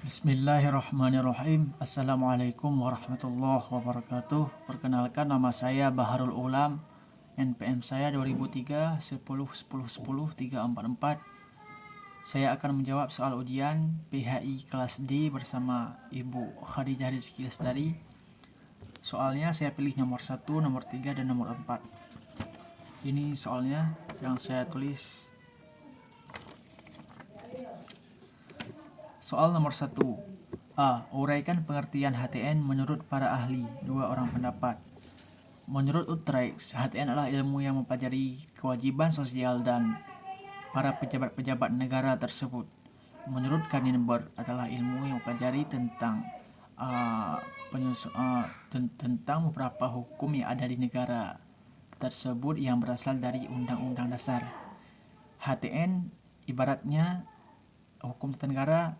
Bismillahirrahmanirrahim. Assalamualaikum warahmatullahi wabarakatuh. Perkenalkan, nama saya Baharul Ulam. NPM saya 2003 10 10 10 344. Saya akan menjawab soal ujian PHI kelas D bersama Ibu Khadijah Rizky Lestari. Soalnya saya pilih nomor 1, nomor 3, dan nomor 4. Ini soalnya yang saya tulis. Soal nomor 1. A. Uraikan pengertian HTN menurut para ahli. Dua orang pendapat. Menurut Utrecht, HTN adalah ilmu yang mempelajari kewajiban sosial dan para pejabat-pejabat negara tersebut. Menurut Kanenberg, adalah ilmu yang mempelajari tentang tentang beberapa hukum yang ada di negara tersebut yang berasal dari Undang-Undang Dasar. HTN ibaratnya hukum tata negara,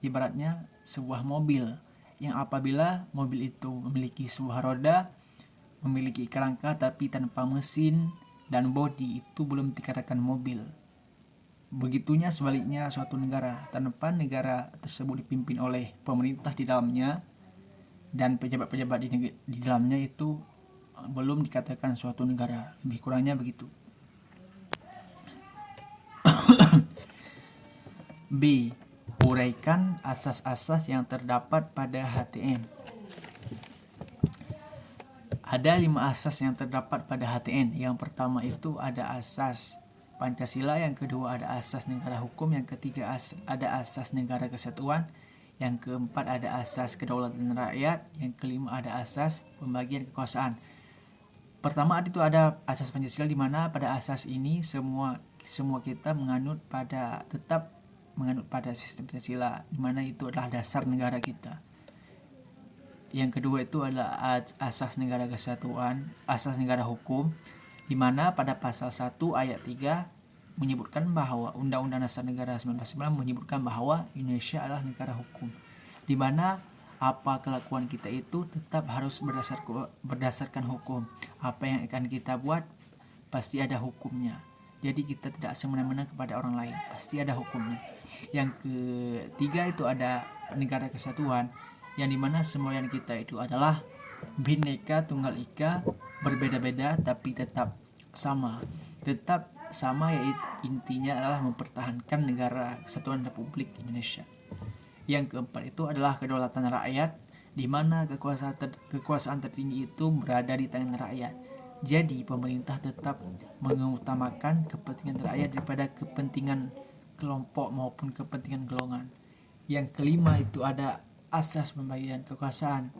ibaratnya sebuah mobil yang apabila mobil itu memiliki sebuah roda, memiliki kerangka tapi tanpa mesin dan bodi, itu belum dikatakan mobil. Begitunya sebaliknya suatu negara, tanpa negara tersebut dipimpin oleh pemerintah di dalamnya dan pejabat-pejabat di dalamnya, itu belum dikatakan suatu negara. Lebih kurangnya begitu. B. Uraikan asas-asas yang terdapat pada HTN. Ada 5 asas yang terdapat pada HTN. Yang pertama itu ada asas Pancasila, yang kedua ada asas negara hukum, yang ketiga ada asas negara kesatuan, yang keempat ada asas kedaulatan rakyat, yang kelima ada asas pembagian kekuasaan. Pertama itu ada asas Pancasila, di mana pada asas ini semua kita tetap menganut pada sistem Pancasila, di mana itu adalah dasar negara kita. Yang kedua itu adalah asas negara kesatuan, asas negara hukum, di mana pada pasal 1 ayat 3 menyebutkan bahwa Undang-Undang Dasar Negara 1945 menyebutkan bahwa Indonesia adalah negara hukum, di mana apa kelakuan kita itu tetap harus berdasarkan hukum. Apa yang akan kita buat pasti ada hukumnya. Jadi kita tidak semena-mena kepada orang lain, pasti ada hukumnya. Yang ketiga itu ada negara kesatuan, yang dimana semboyan kita itu adalah Bhinneka Tunggal Ika, berbeda-beda tapi tetap sama. Tetap sama, yaitu intinya adalah mempertahankan negara kesatuan Republik Indonesia. Yang keempat itu adalah kedaulatan rakyat, di mana kekuasaan tertinggi itu berada di tangan rakyat. Jadi pemerintah tetap mengutamakan kepentingan rakyat daripada kepentingan kelompok maupun kepentingan golongan. Yang kelima itu ada asas pembagian kekuasaan,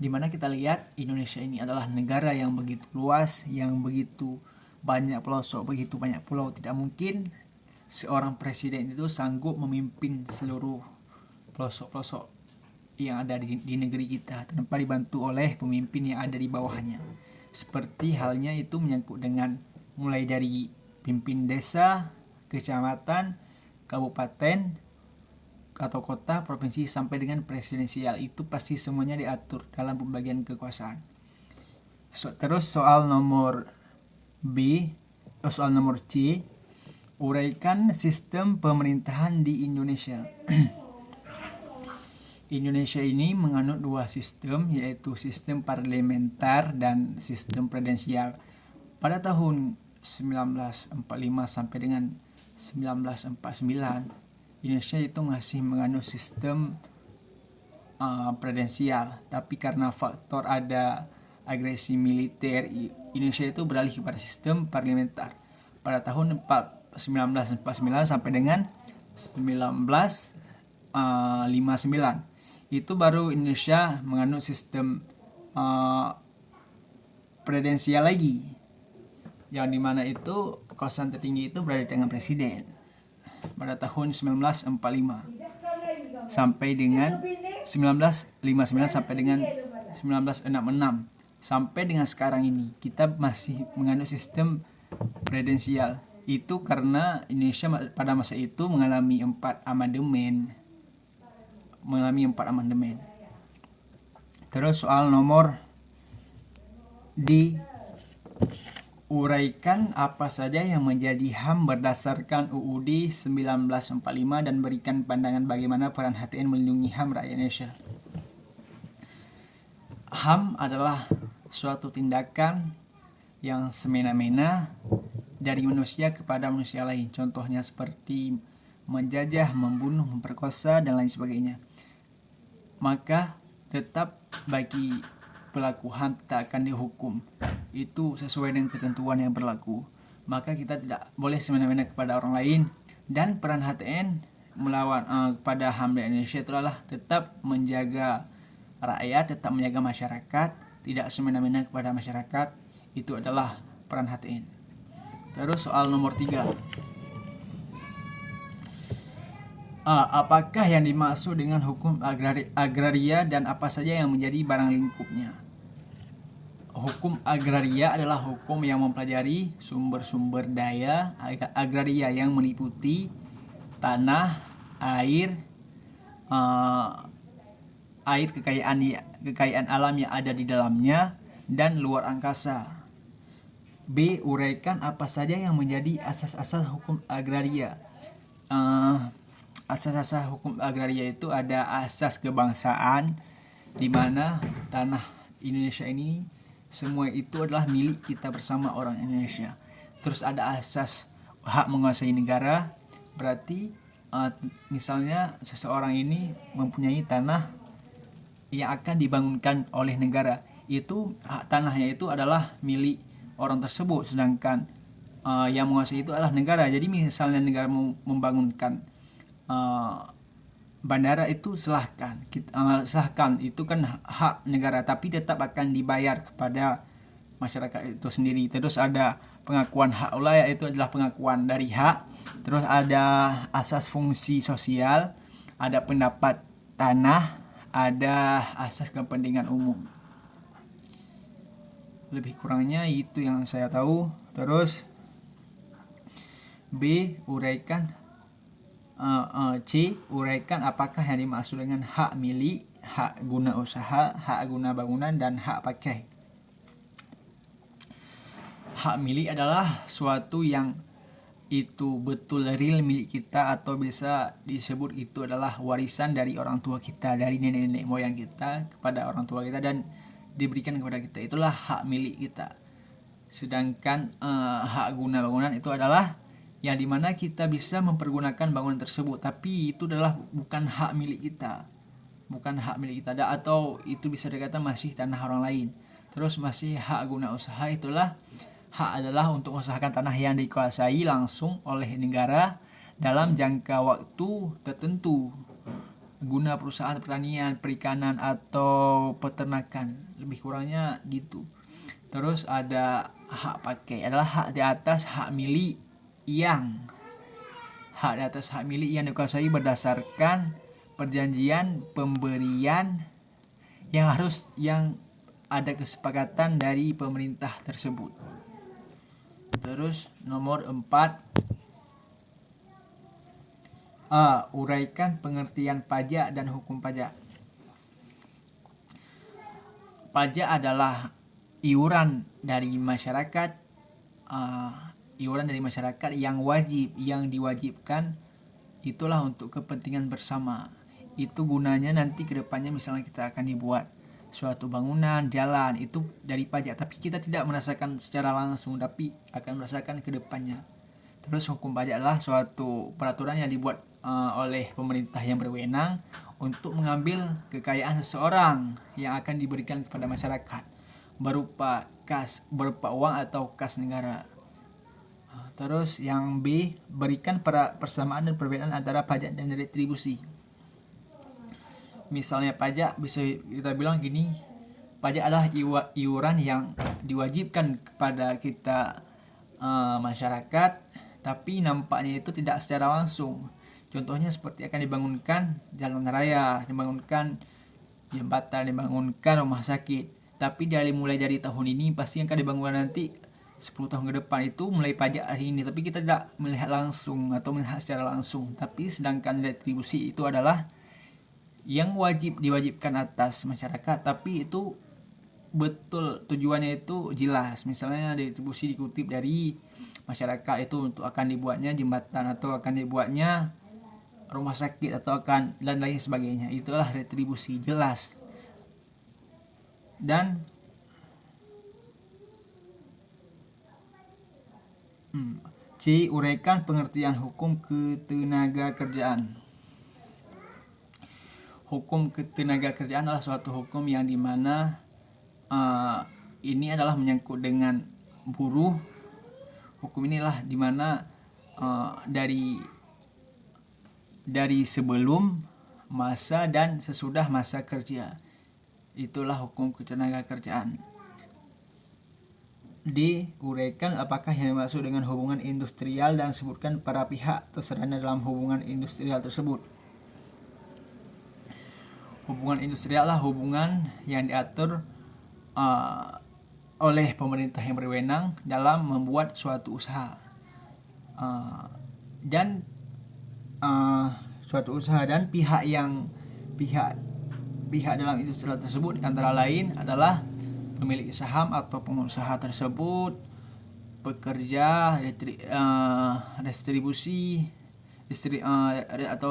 di mana kita lihat Indonesia ini adalah negara yang begitu luas, yang begitu banyak pelosok, begitu banyak pulau. Tidak mungkin seorang presiden itu sanggup memimpin seluruh pelosok-pelosok yang ada di negeri kita tanpa dibantu oleh pemimpin yang ada di bawahnya. Seperti halnya itu menyangkut dengan mulai dari pimpin desa, kecamatan, kabupaten, atau kota, provinsi, sampai dengan presidensial. Itu pasti semuanya diatur dalam pembagian kekuasaan. Terus soal nomor C, uraikan sistem pemerintahan di Indonesia. Indonesia ini menganut 2 sistem, yaitu sistem parlementer dan sistem presidensial. Pada tahun 1945 sampai dengan 1949, Indonesia itu masih menganut sistem presidensial, tapi karena faktor ada agresi militer, Indonesia itu beralih kepada sistem parlementer pada tahun 1949 sampai dengan 1959. Itu baru Indonesia menganut sistem presidensial lagi, yang dimana itu kekuasaan tertinggi itu berada di tangan presiden pada tahun 1945 sampai dengan 1959 sampai dengan 1966. Sampai dengan sekarang ini kita masih menganut sistem presidensial. Itu karena Indonesia pada masa itu mengalami 4 amandemen. Terus soal nomor D, Uraikan apa saja yang menjadi HAM berdasarkan UUD 1945 dan berikan pandangan bagaimana peran HTN melindungi HAM rakyat Indonesia. HAM adalah suatu tindakan yang semena-mena dari manusia kepada manusia lain. Contohnya seperti menjajah, membunuh, memperkosa, dan lain sebagainya. Maka tetap bagi pelaku HAM tak akan dihukum. Itu sesuai dengan ketentuan yang berlaku. Maka kita tidak boleh semena-mena kepada orang lain. Dan peran HTN melawan kepada HAM di Indonesia itu adalah tetap menjaga rakyat, tetap menjaga masyarakat, tidak semena-mena kepada masyarakat. Itu adalah peran HTN. Terus soal nomor 3. Apakah yang dimaksud dengan hukum agraria dan apa saja yang menjadi barang lingkupnya? Hukum agraria adalah hukum yang mempelajari sumber-sumber daya agraria yang meliputi tanah, air, kekayaan alam yang ada di dalamnya, dan luar angkasa. B. Uraikan apa saja yang menjadi asas-asas hukum agraria. Asas-asas hukum agraria itu ada asas kebangsaan, di mana tanah Indonesia ini semua itu adalah milik kita bersama orang Indonesia. Terus ada asas hak menguasai negara, berarti misalnya seseorang ini mempunyai tanah yang akan dibangunkan oleh negara, itu hak tanahnya itu adalah milik orang tersebut, sedangkan yang menguasai itu adalah negara. Jadi misalnya negara mau membangunkan bandara, itu silahkan itu kan hak negara, tapi tetap akan dibayar kepada masyarakat itu sendiri. Terus ada pengakuan hak wilayah, itu adalah pengakuan dari hak. Terus ada asas fungsi sosial, ada pendapat tanah, ada asas kepentingan umum. Lebih kurangnya itu yang saya tahu. Terus B. Uraikan C. Uraikan apakah yang dimaksud dengan hak milik, hak guna usaha, hak guna bangunan, dan hak pakai. Hak milik adalah suatu yang itu betul real milik kita, atau bisa disebut itu adalah warisan dari orang tua kita, dari nenek-nenek moyang kita kepada orang tua kita, dan diberikan kepada kita. Itulah hak milik kita. Sedangkan hak guna bangunan itu adalah yang dimana kita bisa mempergunakan bangunan tersebut, tapi itu adalah bukan hak milik kita, atau itu bisa dikatakan masih tanah orang lain. Terus masih hak guna usaha, itulah hak adalah untuk mengusahakan tanah yang dikuasai langsung oleh negara dalam jangka waktu tertentu guna perusahaan pertanian, perikanan, atau peternakan, lebih kurangnya gitu. Terus ada hak pakai, adalah hak di atas hak milik yang dikuasai berdasarkan perjanjian pemberian yang ada kesepakatan dari pemerintah tersebut. Terus nomor 4. Uraikan pengertian pajak dan hukum pajak. Pajak adalah iuran dari masyarakat, yang diwajibkan, itulah untuk kepentingan bersama. Itu gunanya nanti ke depannya, misalnya kita akan dibuat suatu bangunan, jalan, itu dari pajak, tapi kita tidak merasakan secara langsung, tapi akan merasakan ke depannya. Terus hukum pajak adalah suatu peraturan yang dibuat oleh pemerintah yang berwenang untuk mengambil kekayaan seseorang yang akan diberikan kepada masyarakat berupa uang atau kas negara. Terus yang B, berikan persamaan dan perbedaan antara pajak dan retribusi. Misalnya pajak, bisa kita bilang gini, pajak adalah iuran yang diwajibkan kepada kita masyarakat, tapi nampaknya itu tidak secara langsung. Contohnya seperti akan dibangunkan jalan raya, dibangunkan jembatan, dibangunkan rumah sakit. Tapi mulai dari tahun ini pasti yang akan dibangun nanti 10 tahun ke depan itu mulai pajak hari ini, tapi kita tidak melihat langsung atau melihat secara langsung. Tapi sedangkan retribusi itu adalah yang diwajibkan atas masyarakat, tapi itu betul tujuannya itu jelas. Misalnya retribusi dikutip dari masyarakat itu untuk akan dibuatnya jembatan atau akan dibuatnya rumah sakit atau akan dan lain sebagainya. Itulah retribusi jelas. Dan C. Uraikan pengertian hukum ketenagakerjaan. Hukum ketenagakerjaan adalah suatu hukum yang dimana ini adalah menyangkut dengan buruh. Hukum inilah dimana dari sebelum, masa, dan sesudah masa kerja. Itulah hukum ketenagakerjaan. Diuraikan apakah yang dimaksud dengan hubungan industrial dan sebutkan para pihak terserahnya dalam hubungan industrial tersebut. Hubungan industrial adalah hubungan yang diatur oleh pemerintah yang berwenang dalam membuat suatu usaha dan pihak dalam industri tersebut antara lain adalah pemilik saham atau pengusaha tersebut, pekerja,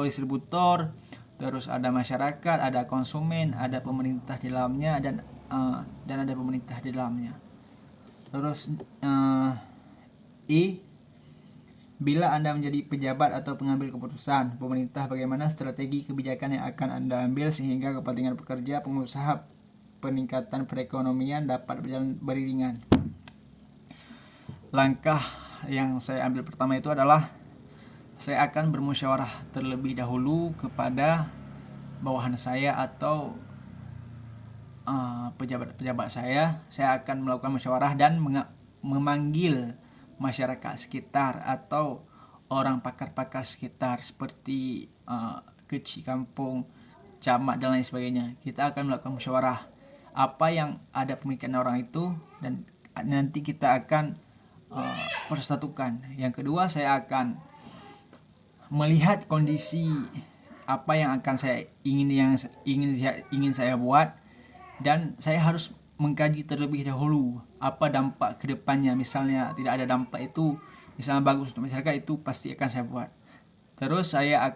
distributor, terus ada masyarakat, ada konsumen, ada pemerintah di dalamnya dan ada pemerintah di dalamnya. Terus bila Anda menjadi pejabat atau pengambil keputusan pemerintah, bagaimana strategi kebijakan yang akan Anda ambil sehingga kepentingan pekerja, pengusaha, peningkatan perekonomian dapat berjalan beriringan. Langkah yang saya ambil pertama itu adalah saya akan bermusyawarah terlebih dahulu kepada bawahan saya atau pejabat-pejabat saya. Saya akan melakukan musyawarah dan memanggil masyarakat sekitar atau orang pakar-pakar sekitar seperti kecil kampung, camat dan lain sebagainya. Kita akan melakukan musyawarah apa yang ada pemikiran orang itu dan nanti kita akan persatukan. Yang kedua, saya akan melihat kondisi apa yang akan saya ingin saya buat, dan saya harus mengkaji terlebih dahulu apa dampak kedepannya. Misalnya tidak ada dampak itu, misalnya bagus untuk masyarakat, itu pasti akan saya buat. Terus saya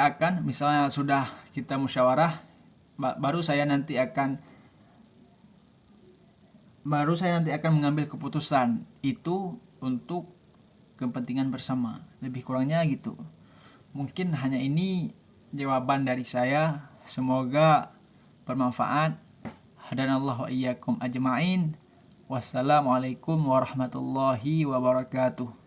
akan misalnya sudah kita musyawarah, baru saya nanti akan mengambil keputusan itu untuk kepentingan bersama. Lebih kurangnya gitu. Mungkin hanya ini jawaban dari saya. Semoga bermanfaat. Hadanallahu wa iyyakum ajma'in. Wassalamualaikum warahmatullahi wabarakatuh.